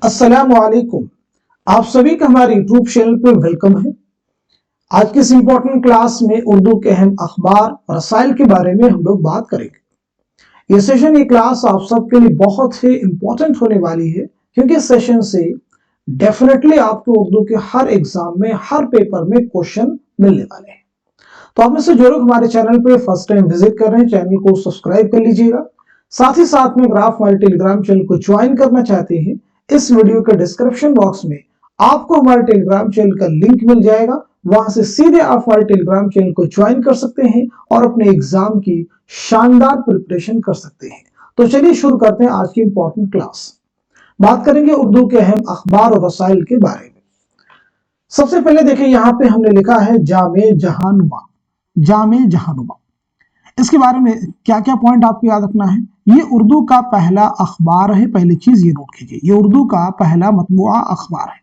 अस्सलाम वालेकुम। आप सभी का हमारे यूट्यूब चैनल पे वेलकम है। आज के इस इम्पोर्टेंट क्लास में उर्दू के अहम अखबार और रसाइल के बारे में हम लोग बात करेंगे। ये सेशन, ये क्लास आप सबके लिए बहुत ही इम्पोर्टेंट होने वाली है, क्योंकि इस सेशन से डेफिनेटली आपको उर्दू के हर एग्जाम में, हर पेपर में क्वेश्चन मिलने वाले हैं। तो आप में से जो लोग हमारे चैनल पे फर्स्ट टाइम विजिट कर रहे हैं, चैनल को सब्सक्राइब कर लीजिएगा। साथ ही साथ में अगर आप हमारे टेलीग्राम चैनल को ज्वाइन करना चाहते हैं, इस वीडियो के डिस्क्रिप्शन बॉक्स में आपको हमारे टेलीग्राम चैनल का लिंक मिल जाएगा। वहां से सीधे आप हमारे टेलीग्राम चैनल को ज्वाइन कर सकते हैं और अपने एग्जाम की शानदार प्रिपरेशन कर सकते हैं। तो चलिए शुरू करते हैं आज की इंपॉर्टेंट क्लास। बात करेंगे उर्दू के अहम अखबार और रसाइल के बारे में। सबसे पहले देखिए, यहाँ पे हमने लिखा है जामे जहानुमा। जामे जहानुमा, इसके बारे में क्या क्या पॉइंट आपको याद रखना है। ये उर्दू का पहला अखबार है। पहली चीज ये नोट कीजिए, ये उर्दू का पहला मतबूआ अखबार है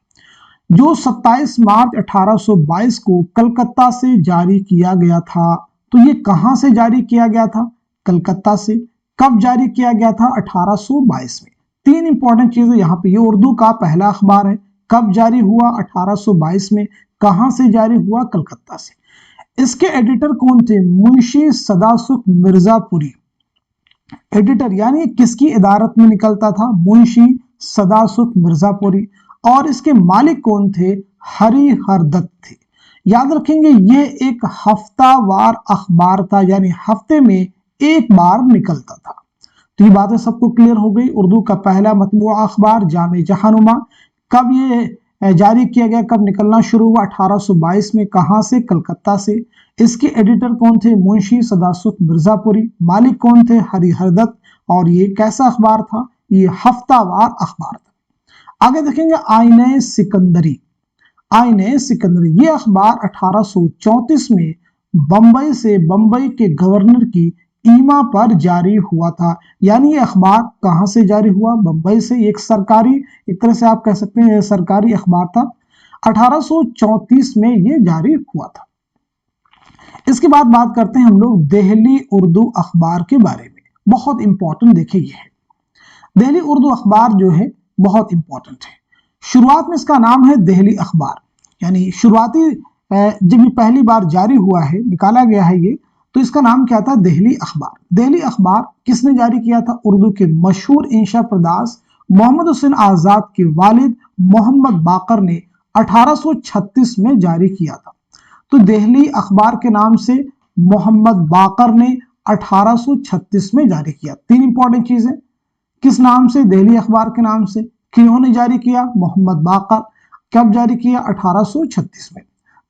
जो 27 मार्च 1822 को कलकत्ता से जारी किया गया था। तो ये कहां से जारी किया गया था? कलकत्ता से। कब जारी किया गया था? 1822 में। तीन इंपॉर्टेंट चीजें यहाँ पे, ये उर्दू का पहला अखबार है, कब जारी हुआ? 1822 में। कहां से जारी हुआ? कलकत्ता से। इसके एडिटर कौन थे? मुंशी सदासुख मिर्जापुरी। एडिटर यानी किसकी इदारत में निकलता था? मुंशी सदासुख मिर्जापुरी। और इसके मालिक कौन थे? हरिहर दत्त थे। याद रखेंगे, ये एक हफ्तावार अखबार था, यानी हफ्ते में एक बार निकलता था। तो ये बातें सबको क्लियर हो गई। उर्दू का पहला मतबूआ अखबार जामे जहानुमा, कब ये जारी किया गया, कब निकलना शुरू हुआ? 1822 में। कहां से? कलकत्ता से। इसके एडिटर कौन थे? मुंशी सदासुख मिर्जापुरी। मालिक कौन थे? हरिहर दत्त। और ये कैसा अखबार था? ये हफ्तावार अखबार था। आगे देखेंगे आईने सिकंदरी। आईने सिकंदरी, ये अखबार 1834 में बंबई से, बंबई के गवर्नर की ईमा पर जारी हुआ था। यानी ये अखबार कहां से जारी हुआ? बंबई से। एक सरकारी, एक तरह से आप कह सकते हैं सरकारी अखबार था। 1834 में ये जारी हुआ था। इसके बाद बात करते हैं हम लोग दिल्ली उर्दू अखबार के बारे में। बहुत इंपॉर्टेंट देखिए ये है, दिल्ली उर्दू अखबार जो है बहुत इंपॉर्टेंट है। शुरुआत में इसका नाम है दिल्ली अखबार, यानी शुरुआती जब ये पहली बार जारी हुआ है, निकाला गया है ये, तो इसका नाम क्या था? दिल्ली अखबार। दिल्ली अखबार किसने जारी किया था? उर्दू के मशहूर इंशा पर्दास मोहम्मद हुसैन आजाद के वालिद मोहम्मद बाकर ने 1836 में जारी किया था। तो दिल्ली अखबार के नाम से मोहम्मद बाकर ने 1836 में जारी किया। तीन इंपॉर्टेंट चीजें, किस नाम से? दिल्ली अखबार के नाम से। किन्होंने जारी किया? मोहम्मद बाकर। कब जारी किया? 1836 में।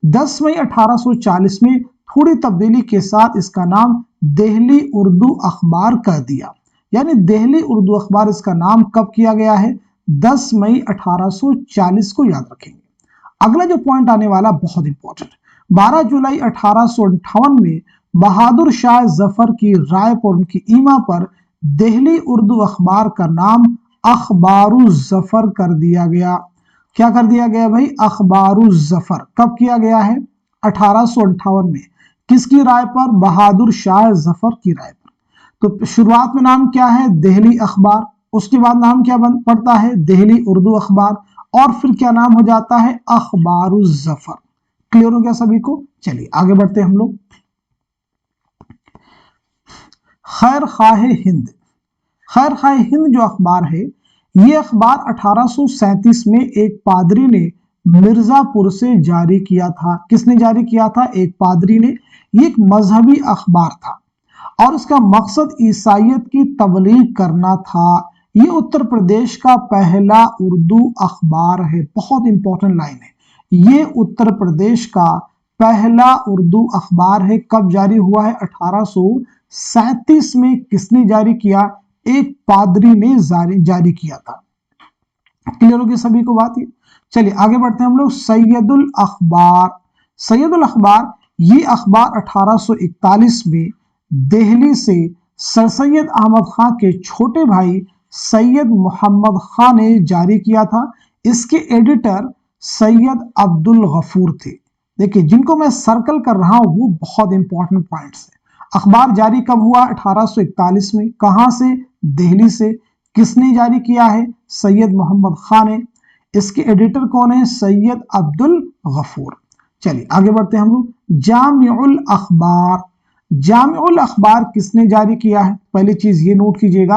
10 मई 1840 में थोड़ी तब्दीली के साथ इसका नाम दिल्ली उर्दू अखबार कर दिया। यानी दिल्ली उर्दू अखबार इसका नाम कब किया गया है? 10 मई 1840 को याद रखेंगे। अगला जो पॉइंट आने वाला बहुत इंपॉर्टेंट, 12 जुलाई 1858 में बहादुर शाह जफर की राय पर, उनकी ईमा पर दिल्ली उर्दू अखबार का नाम अखबारुल जफर कर दिया गया। क्या कर दिया गया भाई? अखबारुल जफर। कब किया गया है? 1858 में। किसकी राय पर? बहादुर शाह जफर की राय पर। तो शुरुआत में नाम क्या है? दिल्ली अखबार। उसके बाद नाम क्या पड़ता है? दिल्ली उर्दू अखबार। और फिर क्या नाम हो जाता है? अखबारुल जफर। क्लियर हो गया सभी को? चलिए आगे बढ़ते हैं हम लोग। खैर खाहे हिंद। खैर खाहे हिंद जो अखबार है, ये अखबार 1837 में एक पादरी ने मिर्जापुर से जारी किया था। किसने जारी किया था? एक पादरी ने। ये एक मजहबी अखबार था और इसका मकसद ईसाइयत की तबलीग करना था। ये उत्तर प्रदेश का पहला उर्दू अखबार है। बहुत इंपॉर्टेंट लाइन है, ये उत्तर प्रदेश का पहला उर्दू अखबार है। कब जारी हुआ है? 1837 में। किसने जारी किया? एक पादरी ने जारी किया था। क्लियर होगी सभी को बात ये? चलिए आगे बढ़ते हैं हम लोग। सैयदुल अखबार। सैयदुल अखबार, ये अखबार 1841 में दिल्ली से सर सैयद अहमद खां के छोटे भाई सैयद मोहम्मद खां ने जारी किया था। इसके एडिटर सैयद अब्दुल गफूर थे। देखिए, जिनको मैं सर्कल कर रहा हूं वो बहुत इंपॉर्टेंट पॉइंट्स है। अखबार जारी कब हुआ? 1841 में। कहां से? दिल्ली से। किसने जारी किया है? सैयद मोहम्मद खान ने। इसके एडिटर कौन है? सैयद अब्दुल गफूर। चलिए आगे बढ़ते हैं हम लोग। जामिउल अखबार, जामिउल अखबार किसने जारी किया है? पहली चीज ये नोट कीजिएगा,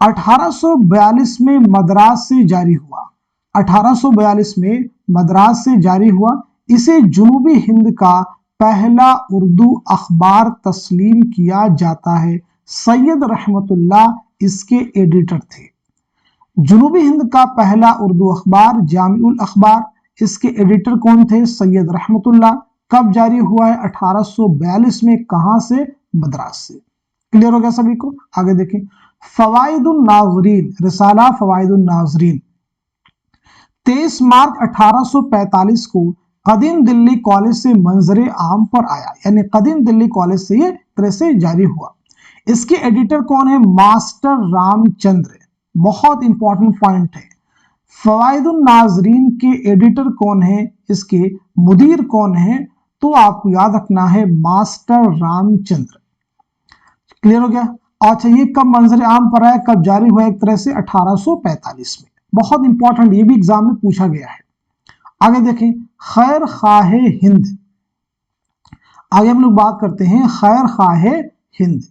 1842 में मद्रास से जारी हुआ। 1842 में मद्रास से जारी हुआ। इसे जुनूबी हिंद का पहला उर्दू अखबार तस्लीम किया जाता है। सैयद रहमतुल्लाह इसके एडिटर थे। जुनूबी हिंद का पहला उर्दू अखबार जामिउल अखबार, इसके एडिटर कौन थे? सैयद रहमतुल्लाह। कब जारी हुआ है? 1842 में। कहां से? मद्रास से। क्लियर हो गया सभी को? आगे देखें, फवाइदुन नाज़रीन, रिसाला फवाइदुन नाज़रीन 23 मार्च 1845 को कदीम दिल्ली कॉलेज से मंजरे आम पर आया, यानी कदीम दिल्ली कॉलेज से ये तरह से जारी हुआ। इसके एडिटर कौन है? मास्टर रामचंद्र। बहुत इंपॉर्टेंट पॉइंट है, फवाइदुन नाज़रीन के एडिटर कौन है, इसके मुदीर कौन है? तो आपको याद रखना है मास्टर रामचंद्र। क्लियर हो गया? अच्छा, ये कब मंजर आम पर आया, कब जारी हुआ? एक तरह से 1845 में। बहुत इंपॉर्टेंट, ये भी एग्जाम में पूछा गया है। आगे देखें, खैर खाहे हिंद। आगे हम लोग बात करते हैं खैर खाहे हिंद।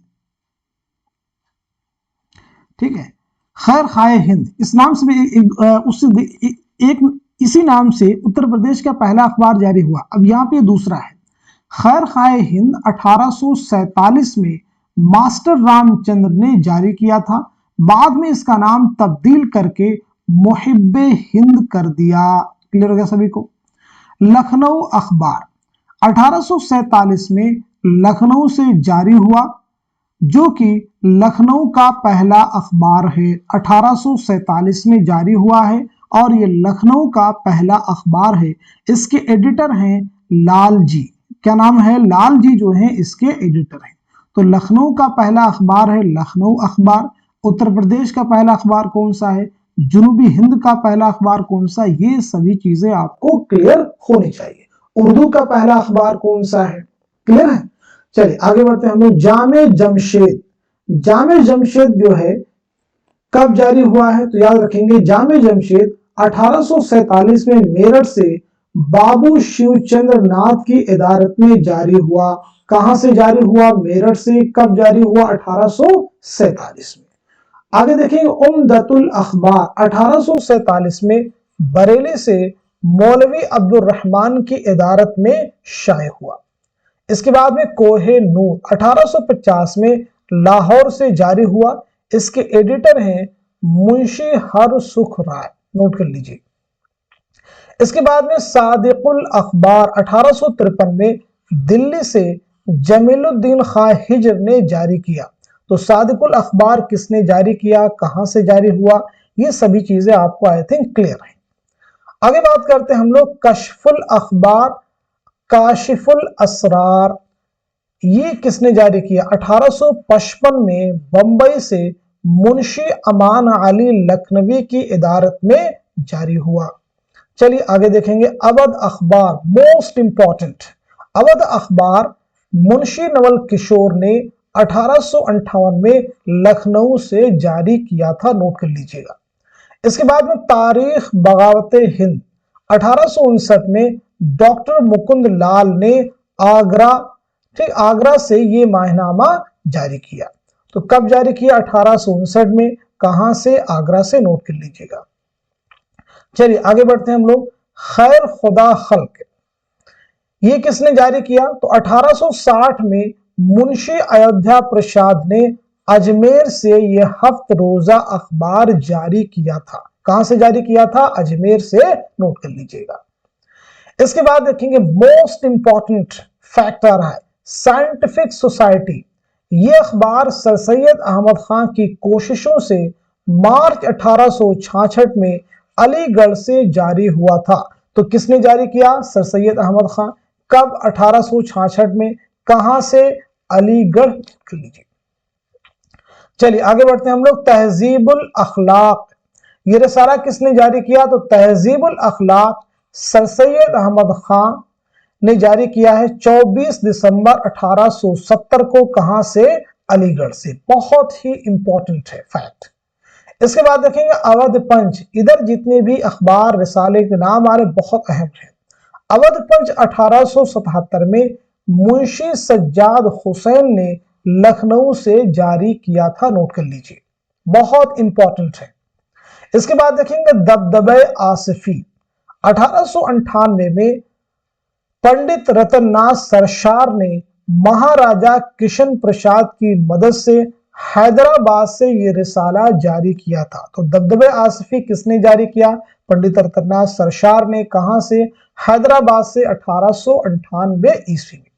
ठीक है, खैर खाहे हिंद इस नाम से इसी नाम से उत्तर प्रदेश का पहला अखबार जारी हुआ। अब यहाँ पे दूसरा है। खैर खाहे हिंद 1847 में मास्टर रामचंद्र ने जारी किया था। बाद में इसका नाम तब्दील करके मुहिब्बे हिंद कर दिया। क्लियर हो गया सभी को? लखनऊ अखबार 1847 में लखनऊ से जारी हुआ, जो कि लखनऊ का पहला अखबार है। 1847 में जारी हुआ है और ये लखनऊ का पहला अखबार है। इसके एडिटर हैं लाल जी। क्या नाम है? लाल जी जो हैं इसके एडिटर हैं। तो लखनऊ का पहला अखबार है लखनऊ अखबार। उत्तर प्रदेश का पहला अखबार कौन सा है? जुनूबी हिंद का पहला अखबार कौन सा? ये सभी चीजें आपको क्लियर होनी चाहिए। उर्दू का पहला अखबार कौन सा है? क्लियर है? चलिए आगे बढ़ते हैं हम लोग। जामे जमशेद, जामे जमशेद जो है कब जारी हुआ है? तो याद रखेंगे जामे जमशेद 1847 में मेरठ से बाबू शिवचंद्र नाथ की इदारत में जारी हुआ। कहां से जारी हुआ? मेरठ से। कब जारी हुआ? 1847 में। आगे देखेंगे उम्दतुल अखबार 1847 में बरेली से मौलवी अब्दुल रहमान की इदारत में शाये हुआ। इसके बाद में कोहे नूर 1850 में लाहौर से जारी हुआ। इसके एडिटर हैं मुंशी हर सुख राय। नोट कर लीजिए। इसके बाद में सादिकुल अखबार 1853 में दिल्ली से जमीलुद्दीन खां हिज्र ने जारी किया। तो सादिकुल अखबार किसने जारी किया, कहां से जारी हुआ, ये सभी चीजें आपको आई थिंक क्लियर है। आगे बात करते हैं हम लोग कशफुल अखबार, काशिफुल असरार। ये किसने जारी किया? 1855 में बंबई से मुंशी अमान अली लखनवी की इदारत में जारी हुआ। चलिए आगे देखेंगे अवध अखबार, मोस्ट इंपॉर्टेंट। अवध अखबार मुंशी नवल किशोर ने 1858 में लखनऊ से जारी किया था। नोट कर लीजिएगा। इसके बाद में तारीख बगावत हिंद 1859 में डॉक्टर मुकुंद लाल ने आगरा से ये माहनामा जारी किया। तो कब जारी किया? 1859 में। कहां से? आगरा से। नोट कर लीजिएगा। चलिए आगे बढ़ते हैं हम लोग। खैर खुदा खल्क, ये किसने जारी किया? तो 1860 में मुंशी अयोध्या प्रसाद ने अजमेर से यह हफ्त रोजा अखबार जारी किया था। कहां से जारी किया था? अजमेर से। नोट कर लीजिएगा। इसके बाद देखेंगे मोस्ट इंपॉर्टेंट फैक्ट आ रहा है, साइंटिफिक सोसाइटी। ये अखबार सर सैयद अहमद खान की कोशिशों से मार्च 1866 में अलीगढ़ से जारी हुआ था। तो किसने जारी किया? सर सैयद अहमद खान। कब? 1866 में। कहां से? अलीगढ़। लीजिए। चलिए आगे बढ़ते हैं हम लोग। तहजीबुल अखलाक, ये रिसाला किसने जारी किया? तो तहजीबुल अखलाक सर सैयद अहमद खान ने जारी किया है 24 दिसंबर 1870 को। कहां से? अलीगढ़ से। बहुत ही इंपॉर्टेंट है फैक्ट। اس کے بعد دیکھیں گے اودھ پنچ، ادھر جتنے بھی اخبار رسالے کے نام آ رہے بہت اہم ہیں۔ اودھ پنچ 1877 میں منشی سجاد حسین نے لکھنؤ سے جاری کیا تھا، نوٹ کر لیجئے، بہت امپورٹنٹ ہے۔ اس کے بعد دیکھیں گے دبدبۂ آصفی، 1898 میں پنڈت رتن ناتھ سرشار نے مہاراجا کشن پرساد کی مدد سے حیدرآباد سے یہ رسالہ جاری کیا تھا۔ تو دبدبۂ آصفی کس نے جاری کیا؟ پنڈت رتن ناتھ سرشار نے، کہاں سے؟ حیدرآباد سے 1898 عیسوی میں۔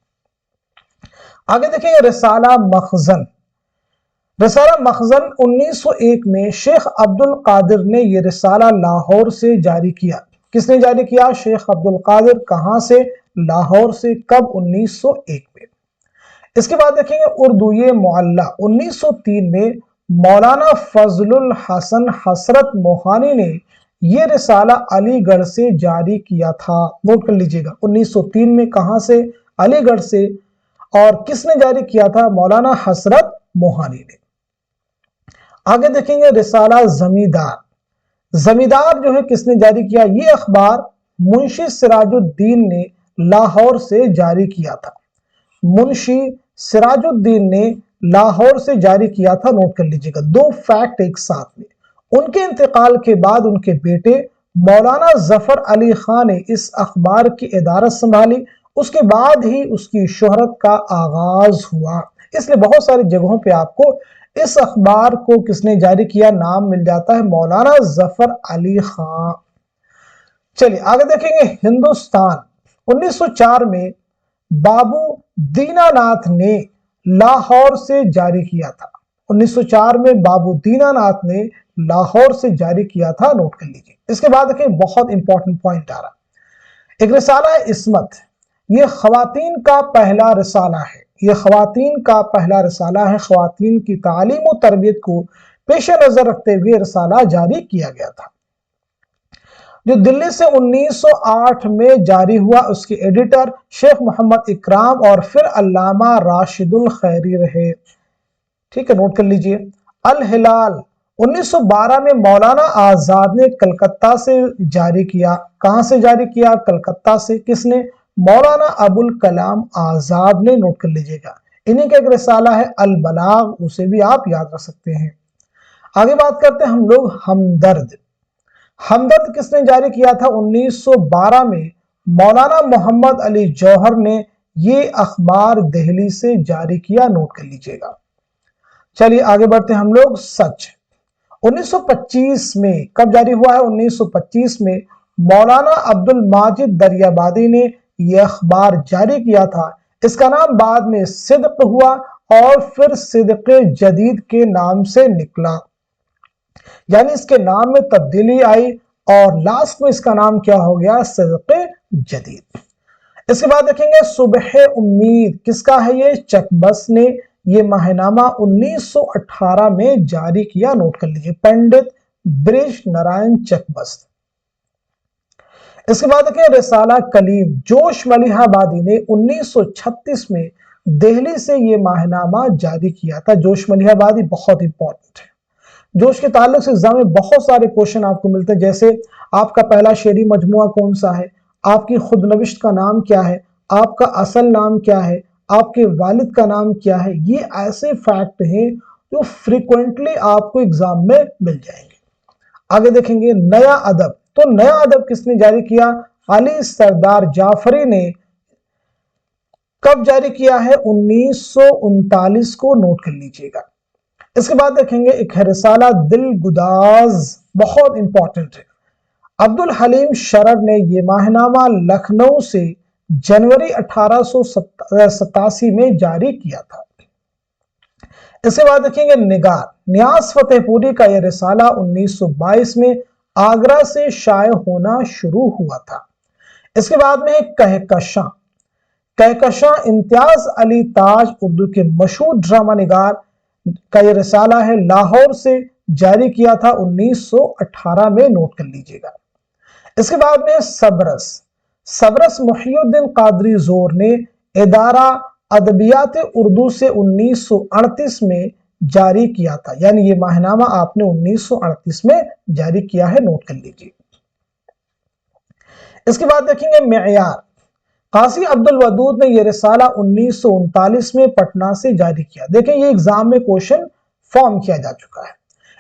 آگے دیکھیں گے رسالہ مخزن، رسالہ مخزن 1901 میں شیخ عبد القادر نے یہ رسالہ لاہور سے جاری کیا۔ کس نے جاری کیا؟ شیخ عبد القادر، کہاں سے؟ لاہور سے، کب؟ 1901 میں۔ اس کے بعد دیکھیں گے اردو معلّہ، 1903 میں مولانا فضل الحسن حسرت موہانی نے یہ رسالہ علی گڑھ سے جاری کیا تھا، نوٹ کر لیجئے گا، 1903 میں، کہاں سے؟ علی گڑھ سے، اور کس نے جاری کیا تھا؟ مولانا حسرت موہانی نے۔ آگے دیکھیں گے رسالہ زمیندار، زمیندار جو ہے کس نے جاری کیا؟ یہ اخبار منشی سراج الدین نے لاہور سے جاری کیا تھا، منشی سراج الدین نے لاہور سے جاری کیا تھا، نوٹ کر لیجئے گا، دو فیکٹ ایک ساتھ میں۔ ان کے انتقال کے بعد ان کے بیٹے مولانا ظفر علی خان نے اس اخبار کی ادارت سنبھالی، اس کے بعد ہی اس کی شہرت کا آغاز ہوا، اس لیے بہت ساری جگہوں پہ آپ کو اس اخبار کو کس نے جاری کیا نام مل جاتا ہے، مولانا ظفر علی خان۔ چلیے آگے دیکھیں گے ہندوستان، 1904 میں بابو دینا ناتھ نے لاہور سے جاری کیا تھا، 1904 میں بابو دینا ناتھ نے لاہور سے جاری کیا تھا، نوٹ کر لیجئے۔ اس کے بعد دیکھیں بہت امپورٹنٹ پوائنٹ آ رہا، ایک رسالہ ہے عصمت، یہ خواتین کا پہلا رسالہ ہے، یہ خواتین کا پہلا رسالہ ہے، خواتین کی تعلیم و تربیت کو پیش نظر رکھتے ہوئے رسالہ جاری کیا گیا تھا، جو دلی سے 1908 میں جاری ہوا۔ اس کے ایڈیٹر شیخ محمد اکرام اور پھر علامہ راشد الخیری رہے، ٹھیک ہے، نوٹ کر لیجئے۔ الہلال 1912 میں مولانا آزاد نے کلکتہ سے جاری کیا، کہاں سے جاری کیا؟ کلکتہ سے، کس نے؟ مولانا ابو الکلام آزاد نے، نوٹ کر لیجئے گا۔ انہی کا ایک رسالہ ہے البلاغ، اسے بھی آپ یاد رکھ سکتے ہیں۔ آگے بات کرتے ہیں ہم لوگ ہمدرد، ہمدرد کس نے جاری کیا تھا؟ 1912 میں مولانا محمد علی جوہر نے یہ اخبار دہلی سے جاری کیا، نوٹ کر لیجئے گا۔ چلیے آگے بڑھتے ہیں ہم لوگ سچ، 1925 میں کب جاری ہوا ہے؟ 1925 میں مولانا عبد الماجد دریابادی نے یہ اخبار جاری کیا تھا، اس کا نام بعد میں صدق ہوا اور پھر صدق جدید کے نام سے نکلا، یعنی اس کے نام میں تبدیلی آئی اور لاسٹ میں اس کا نام کیا ہو گیا؟ صدق جدید۔ اس کے بعد دیکھیں گے صبح امید، کس کا ہے یہ؟ چکبس نے یہ ماہنامہ 1918 میں جاری کیا، نوٹ کر لیجئے، پنڈت برج نارائن چکبس۔ اس کے بعد دیکھیں رسالہ کلیم، جوش ملیح آبادی نے 1936 میں دہلی سے یہ ماہنامہ جاری کیا تھا۔ جوش ملیح آبادی بہت امپورٹنٹ ہے، جوش کے تعلق سے ایگزام میں بہت سارے کوشچن آپ کو ملتے ہیں، جیسے آپ کا پہلا شعری مجموعہ کون سا ہے، آپ کی خود نوشت کا نام کیا ہے، آپ کا اصل نام کیا ہے، آپ کے والد کا نام کیا ہے، یہ ایسے فیکٹ ہیں جو فریکوینٹلی آپ کو ایگزام میں مل جائیں گے۔ آگے دیکھیں گے نیا ادب، تو نیا ادب کس نے جاری کیا؟ علی سردار جعفری نے، کب جاری کیا ہے؟ 1939 کو، نوٹ کر لیجئے گا۔ اس کے بعد دیکھیں گے ایک رسالہ دل گداز، بہت امپورٹنٹ ہے، عبد الحلیم شرر نے یہ ماہنامہ لکھنؤ سے جنوری 1887 میں جاری کیا تھا۔ اس کے بعد دیکھیں گے نگار، نیاز فتح پوری کا یہ رسالہ 1922 میں آگرہ سے شائع ہونا شروع ہوا تھا۔ اس کے بعد میں کہکشاں، کہکشاں امتیاز علی تاج اردو کے مشہور ڈرامہ نگار کا یہ رسالہ ہے، لاہور سے جاری کیا تھا 1918 میں، نوٹ کر لیجئے گا۔ اس کے بعد میں صبرس، صبرس محی الدین قادری زور نے ادارہ ادبیات اردو سے 1938 میں जारी किया था, यानी ये माहनामा आपने 1938 में जारी किया है, नोट कर लीजिए। इसके बाद देखेंगे मेयार। काजी अब्दुल वदूद ने यह रिसाला 1939 में पटना से जारी किया। देखें ये एग्जाम में क्वेश्चन फॉर्म किया जा चुका है।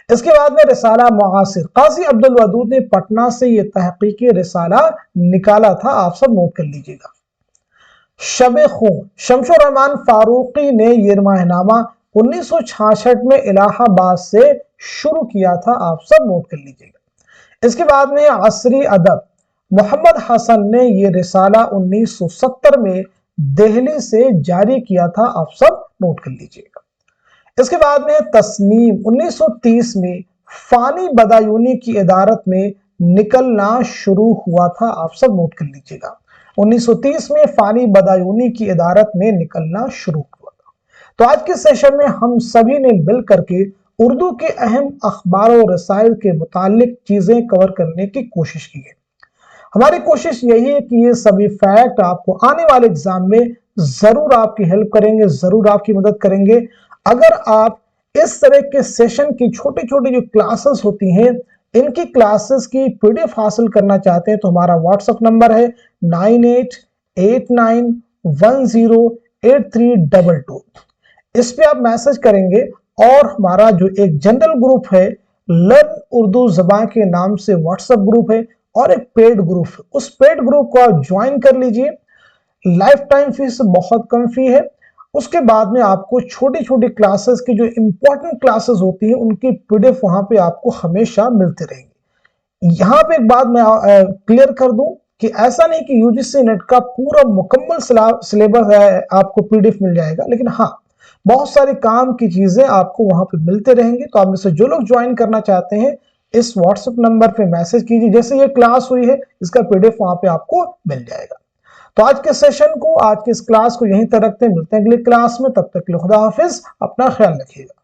इसके बाद में रिसाला मुआसिर, काजी अब्दुल वदूद ने पटना से यह तहकीकी रिसाला निकाला था, आप सब नोट कर लीजिएगा। शब खून, शमशुर रहमान फारूकी ने यह माहनामा 1966 में इलाहाबाद से शुरू किया था, आप सब नोट कर लीजिएगा। इसके बाद में असरी अदब, मोहम्मद हसन ने यह रिसाला 1970 में दिल्ली से जारी किया था, आप सब नोट कर लीजिएगा। इसके बाद में तस्नीम, 1930 में फानी बदायूनी की इदारत में निकलना शुरू हुआ था, आप सब नोट कर लीजिएगा। 1930 में फानी बदायूनी की इदारत में निकलना शुरू हुआ था। तो आज के सेशन में हम सभी ने मिल करके उर्दू के अहम अखबार और रसाइल के मुतालिक चीजें कवर करने की कोशिश की है। हमारी कोशिश यही है कि ये सभी फैक्ट आपको आने वाले एग्जाम में जरूर आपकी हेल्प करेंगे, जरूर आपकी मदद करेंगे। अगर आप इस तरह के सेशन की छोटी छोटी जो क्लासेस होती हैं, इनकी क्लासेस की पीडीएफ हासिल करना चाहते हैं तो हमारा व्हाट्सएप नंबर है 9889108322। इस पे आप मैसेज करेंगे और हमारा जो एक जनरल ग्रुप है लर्न उर्दू ज़बान के नाम से व्हाट्सएप ग्रुप है और एक पेड ग्रुप है, उस पेड ग्रुप को आप ज्वाइन कर लीजिए। लाइफ टाइम फीस बहुत कम फी है। उसके बाद में आपको छोटी छोटी क्लासेस की जो इंपॉर्टेंट क्लासेस होती है उनकी पीडीएफ वहां पे आपको हमेशा मिलते रहेंगे। यहाँ पे एक बात मैं क्लियर कर दूं कि ऐसा नहीं कि यूजीसी नेट का पूरा मुकम्मल सिलेबस आपको पीडीएफ मिल जाएगा, लेकिन हाँ बहुत सारे काम की चीजें आपको वहां पे मिलते रहेंगे। तो आप में से जो लोग ज्वाइन करना चाहते हैं इस व्हाट्सएप नंबर पे मैसेज कीजिए, जैसे ये क्लास हुई है इसका पीडीएफ वहां पे आपको मिल जाएगा। तो आज के सेशन को, आज के इस क्लास को यहीं तक रखते हैं, मिलते हैं अगली क्लास में, तब तक के लिए खुदा हाफिज, अपना ख्याल रखिएगा।